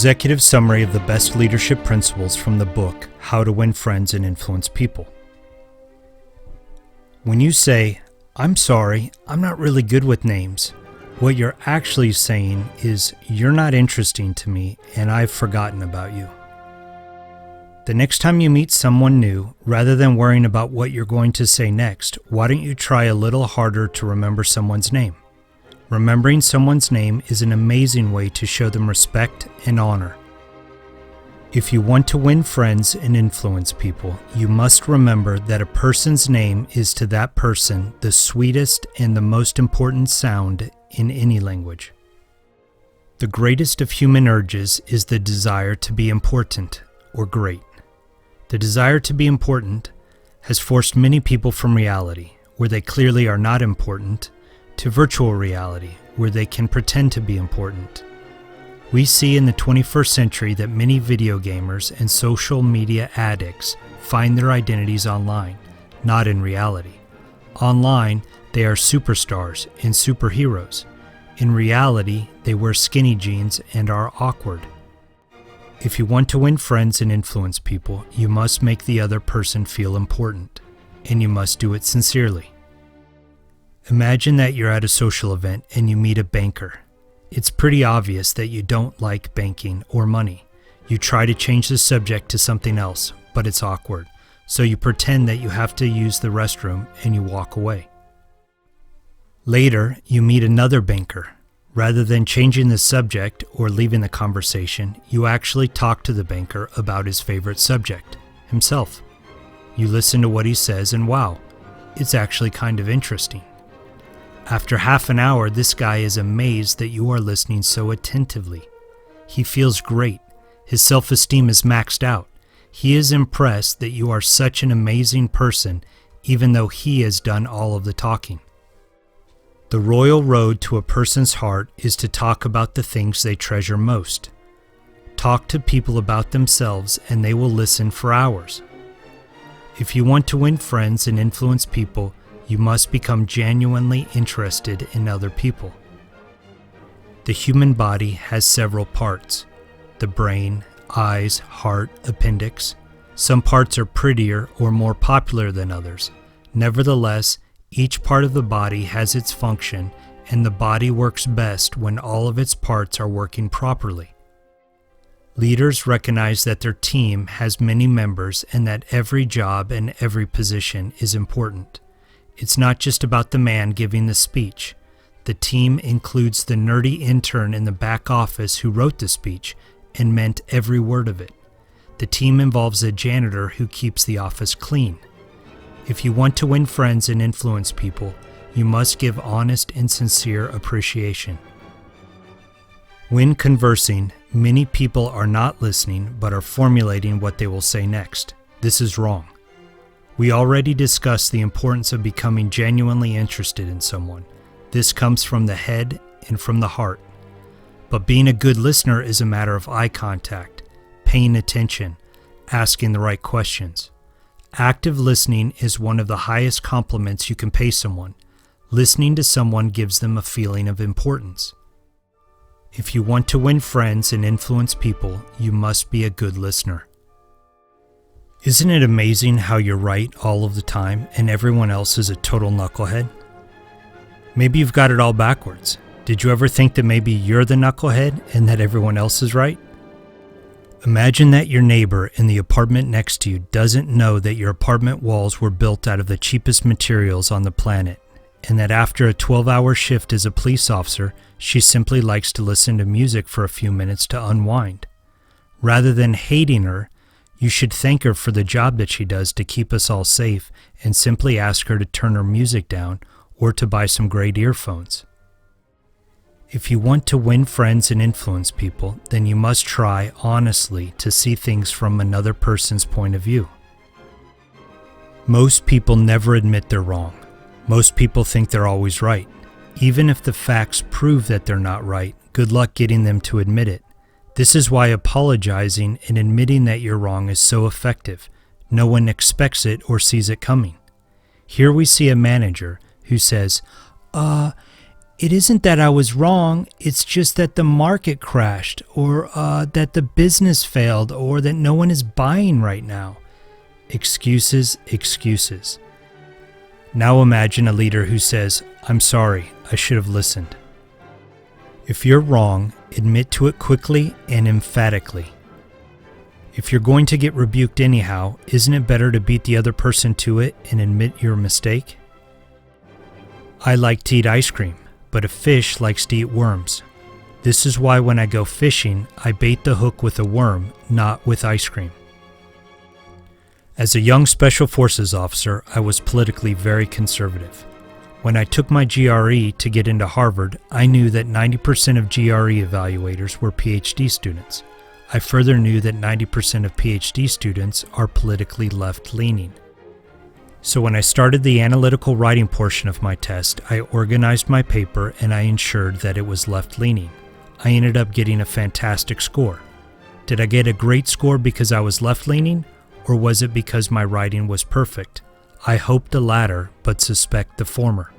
executive summary of the best leadership principles from the book, How to Win Friends and Influence People. When you say, "I'm sorry, I'm not really good with names," what you're actually saying is, "You're not interesting to me and I've forgotten about you." The next time you meet someone new, rather than worrying about what you're going to say next, why don't you try a little harder to remember someone's name? Remembering someone's name is an amazing way to show them respect and honor. If you want to win friends and influence people, you must remember that a person's name is to that person the sweetest and the most important sound in any language. The greatest of human urges is the desire to be important or great. The desire to be important has forced many people from reality, where they clearly are not important, to virtual reality, where they can pretend to be important. We see in the 21st century that many video gamers and social media addicts find their identities online, not in reality. Online, they are superstars and superheroes. In reality, they wear skinny jeans and are awkward. If you want to win friends and influence people, you must make the other person feel important, and you must do it sincerely. Imagine that you're at a social event and you meet a banker. It's pretty obvious that you don't like banking or money. You try to change the subject to something else, but it's awkward, so you pretend that you have to use the restroom and you walk away. Later, you meet another banker. Rather than changing the subject or leaving the conversation, you actually talk to the banker about his favorite subject, himself. You listen to what he says and wow, it's actually kind of interesting. After half an hour, this guy is amazed that you are listening so attentively. He feels great. His self-esteem is maxed out. He is impressed that you are such an amazing person, even though he has done all of the talking. The royal road to a person's heart is to talk about the things they treasure most. Talk to people about themselves and they will listen for hours. If you want to win friends and influence people, you must become genuinely interested in other people. The human body has several parts: the brain, eyes, heart, appendix. Some parts are prettier or more popular than others. Nevertheless, each part of the body has its function, and the body works best when all of its parts are working properly. Leaders recognize that their team has many members and that every job and every position is important. It's not just about the man giving the speech. The team includes the nerdy intern in the back office who wrote the speech and meant every word of it. The team involves a janitor who keeps the office clean. If you want to win friends and influence people, you must give honest and sincere appreciation. When conversing, many people are not listening but are formulating what they will say next. This is wrong. We already discussed the importance of becoming genuinely interested in someone. This comes from the head and from the heart. But being a good listener is a matter of eye contact, paying attention, asking the right questions. Active listening is one of the highest compliments you can pay someone. Listening to someone gives them a feeling of importance. If you want to win friends and influence people, you must be a good listener. Isn't it amazing how you're right all of the time and everyone else is a total knucklehead? Maybe you've got it all backwards. Did you ever think that maybe you're the knucklehead and that everyone else is right? Imagine that your neighbor in the apartment next to you doesn't know that your apartment walls were built out of the cheapest materials on the planet, and that after a 12-hour shift as a police officer, she simply likes to listen to music for a few minutes to unwind. Rather than hating her, you should thank her for the job that she does to keep us all safe and simply ask her to turn her music down or to buy some great earphones. If you want to win friends and influence people, then you must try honestly to see things from another person's point of view. Most people never admit they're wrong. Most people think they're always right. Even if the facts prove that they're not right, good luck getting them to admit it. This is why apologizing and admitting that you're wrong is so effective. No one expects it or sees it coming. Here we see a manager who says, It isn't that I was wrong, it's just that the market crashed, or that the business failed, or that no one is buying right now. Excuses, excuses. Now imagine a leader who says, "I'm sorry, I should have listened." If you're wrong, admit to it quickly and emphatically. If you're going to get rebuked anyhow, isn't it better to beat the other person to it and admit your mistake? I like to eat ice cream, but a fish likes to eat worms. This is why when I go fishing, I bait the hook with a worm, not with ice cream. As a young Special Forces officer, I was politically very conservative. When I took my GRE to get into Harvard, I knew that 90% of GRE evaluators were PhD students. I further knew that 90% of PhD students are politically left-leaning. So when I started the analytical writing portion of my test, I organized my paper and I ensured that it was left-leaning. I ended up getting a fantastic score. Did I get a great score because I was left-leaning, or was it because my writing was perfect? I hope the latter, but suspect the former.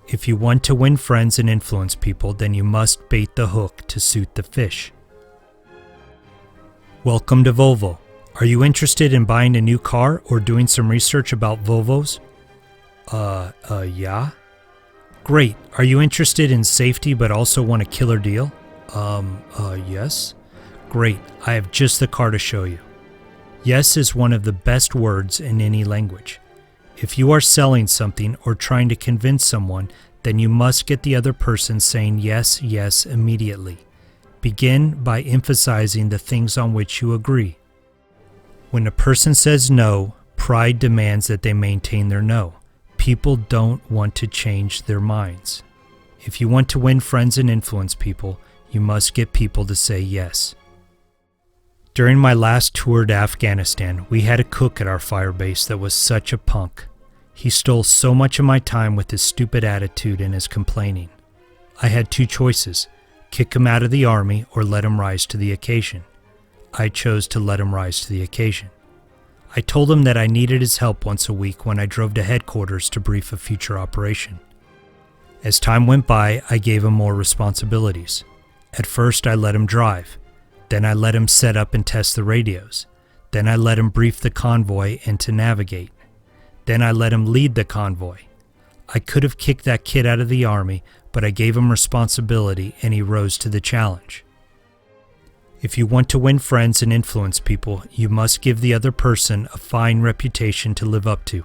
If you want to win friends and influence people, then you must bait the hook to suit the fish. Welcome to Volvo. Are you interested in buying a new car or doing some research about Volvos? Yeah. Great. Are you interested in safety but also want a killer deal? Yes. Great. I have just the car to show you. Yes is one of the best words in any language. If you are selling something or trying to convince someone, then you must get the other person saying yes, yes immediately. Begin by emphasizing the things on which you agree. When a person says no, pride demands that they maintain their no. People don't want to change their minds. If you want to win friends and influence people, you must get people to say yes. During my last tour to Afghanistan, we had a cook at our fire base that was such a punk. He stole so much of my time with his stupid attitude and his complaining. I had two choices: kick him out of the army or let him rise to the occasion. I chose to let him rise to the occasion. I told him that I needed his help once a week when I drove to headquarters to brief a future operation. As time went by, I gave him more responsibilities. At first, I let him drive. Then I let him set up and test the radios. Then I let him brief the convoy and to navigate. Then I let him lead the convoy. I could have kicked that kid out of the army, but I gave him responsibility and he rose to the challenge. If you want to win friends and influence people, you must give the other person a fine reputation to live up to.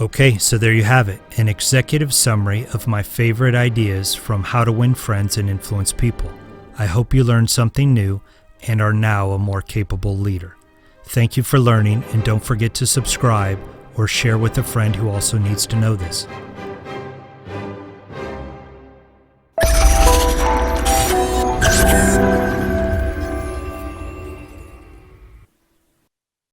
Okay, so there you have it, an executive summary of my favorite ideas from how to win friends and influence people. I hope you learned something new and are now a more capable leader. Thank you for learning, and don't forget to subscribe or share with a friend who also needs to know this.